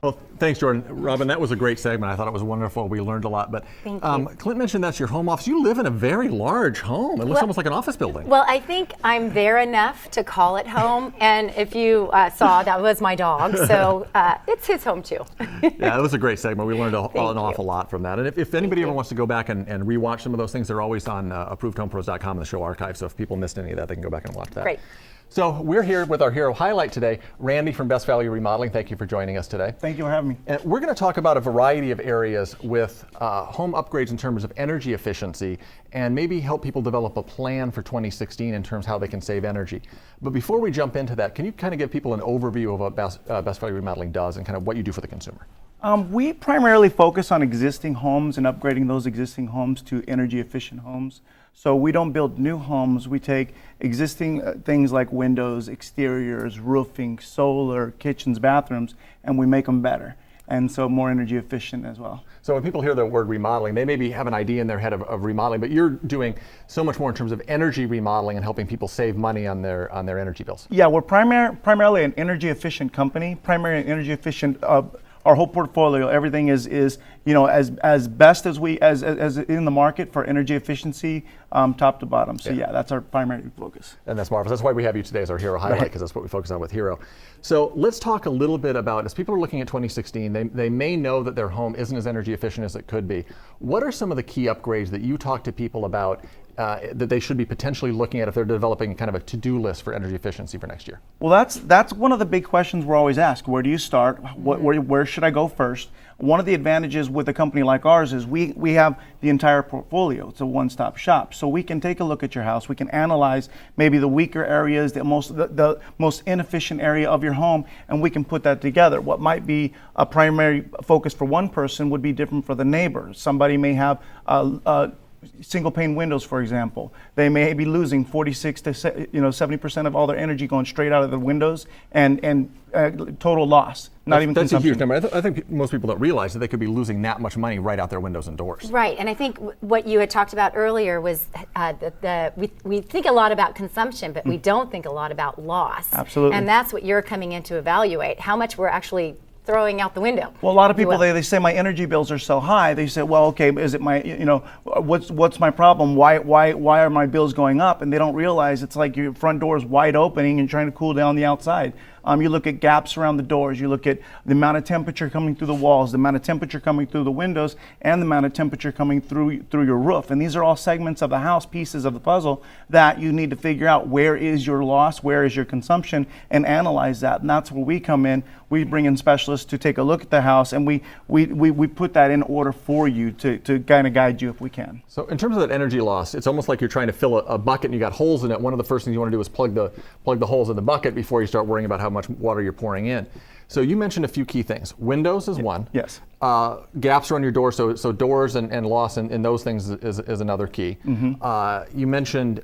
Well, thanks, Jordan. Robin, that was a great segment. I thought it was wonderful. We learned a lot. But Thank you. Clint mentioned that's your home office. You live in a very large home. It looks almost like an office building. Well, I think I'm there enough to call it home. And if you saw, that was my dog. So it's his home too. Yeah, it was a great segment. We learned an awful lot from that. And if anybody ever wants to go back and rewatch some of those things, they're always on ApprovedHomePros.com in the show archive. So if people missed any of that, they can go back and watch that. Great. So we're here with our hero highlight today, Randy from Best Value Remodeling. Thank you for joining us today. Thank you for having me. And we're going to talk about a variety of areas with home upgrades in terms of energy efficiency and maybe help people develop a plan for 2016 in terms of how they can save energy. But before we jump into that, can you kind of give people an overview of what Best Value Remodeling does and kind of what you do for the consumer? We primarily focus on existing homes and upgrading those existing homes to energy efficient homes. So we don't build new homes. We take existing things like windows, exteriors, roofing, solar, kitchens, bathrooms, and we make them better. And so more energy efficient as well. So when people hear the word remodeling, they maybe have an idea in their head of remodeling, but you're doing so much more in terms of energy remodeling and helping people save money on their energy bills. Yeah, we're primarily an energy efficient company, primarily energy efficient. Our whole portfolio, everything is as best as in the market for energy efficiency, top to bottom. So yeah, that's our primary focus. And that's marvelous. That's why we have you today as our hero highlight, because that's what we focus on with Hero. So let's talk a little bit about, as people are looking at 2016, they may know that their home isn't as energy efficient as it could be. What are some of the key upgrades that you talk to people about that they should be potentially looking at if they're developing kind of a to-do list for energy efficiency for next year? Well, that's one of the big questions we're always asked. Where do you start? Where should I go first? One of the advantages with a company like ours is we have the entire portfolio. It's a one-stop shop. So we can take a look at your house. We can analyze maybe the weaker areas, the most inefficient area of your home, and we can put that together. What might be a primary focus for one person would be different for the neighbor. Somebody may have single pane windows, for example. They may be losing 46 to 70% of all their energy going straight out of the windows, and total loss. Not even that's consumption. a huge number. I think most people don't realize that they could be losing that much money right out their windows and doors. Right, and I think what you had talked about earlier was we think a lot about consumption, but we don't think a lot about loss. Absolutely. And that's what you're coming in to evaluate, how much we're actually throwing out the window. Well, a lot of people, they say my energy bills are so high. They say, well, okay, is it my, what's my problem? Why are my bills going up? And they don't realize it's like your front door is wide opening and trying to cool down the outside. You look at gaps around the doors, you look at the amount of temperature coming through the walls, the amount of temperature coming through the windows, and the amount of temperature coming through your roof. And these are all segments of the house, pieces of the puzzle that you need to figure out where is your loss, where is your consumption, and analyze that. And that's where we come in. We bring in specialists to take a look at the house, and we put that in order for you to kind of guide you if we can. So in terms of that energy loss, it's almost like you're trying to fill a bucket and you got holes in it. One of the first things you want to do is plug the holes in the bucket before you start worrying about how much water you're pouring in. So you mentioned a few key things. Windows is one. Yes. Gaps around your door, so doors and loss in those things is another key. Mm-hmm. You mentioned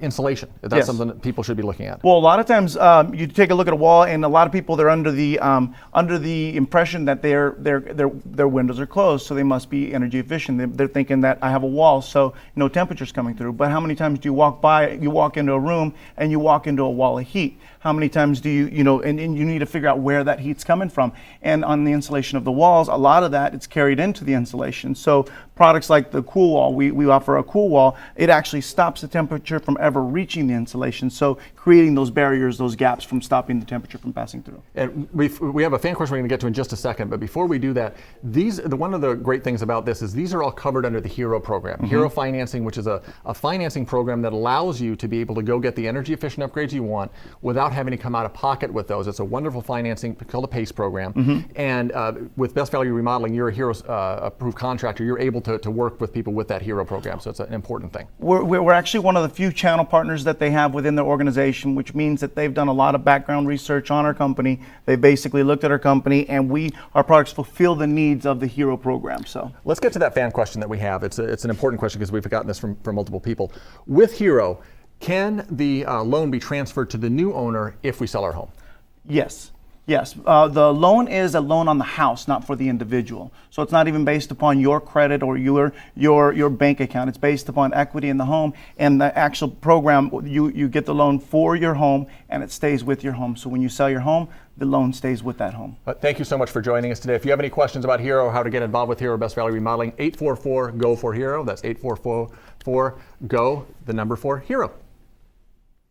insulation. That's something that people should be looking at. Well, a lot of times you take a look at a wall, and a lot of people, they're under the impression that their windows are closed, so they must be energy efficient. They're thinking that I have a wall, so no temperature's coming through. But how many times do you walk into a room and you walk into a wall of heat? How many times do and you need to figure out where that heat's coming from. And on the insulation of the walls, a lot of that, it's carried into the insulation. So products like the Cool Wall, we offer a Cool Wall, it actually stops the temperature from ever reaching the insulation. So creating those barriers, those gaps from stopping the temperature from passing through. And we have a fan question we're going to get to in just a second, but before we do that, one of the great things about this is these are all covered under the Hero program. Mm-hmm. Hero Financing, which is a financing program that allows you to be able to go get the energy efficient upgrades you want without having to come out of pocket with those. It's a wonderful financing called the PACE program. Mm-hmm. And with Best Value Remodeling, you're a Hero approved contractor. You're able to work with people with that Hero program, so it's an important thing. We're actually one of the few channel partners that they have within their organization, which means that they've done a lot of background research on our company. They basically looked at our company, and our products fulfill the needs of the Hero program. So let's get to that fan question that we have. It's an important question because we've gotten this from multiple people. With Hero, can the loan be transferred to the new owner if we sell our home? Yes. Yes, the loan is a loan on the house, not for the individual. So it's not even based upon your credit or your bank account. It's based upon equity in the home, and the actual program, you get the loan for your home, and it stays with your home. So when you sell your home, the loan stays with that home. Thank you so much for joining us today. If you have any questions about Hero or how to get involved with Hero Best Valley Remodeling, 844-GO for Hero. That's 844-GO, the number 4 Hero.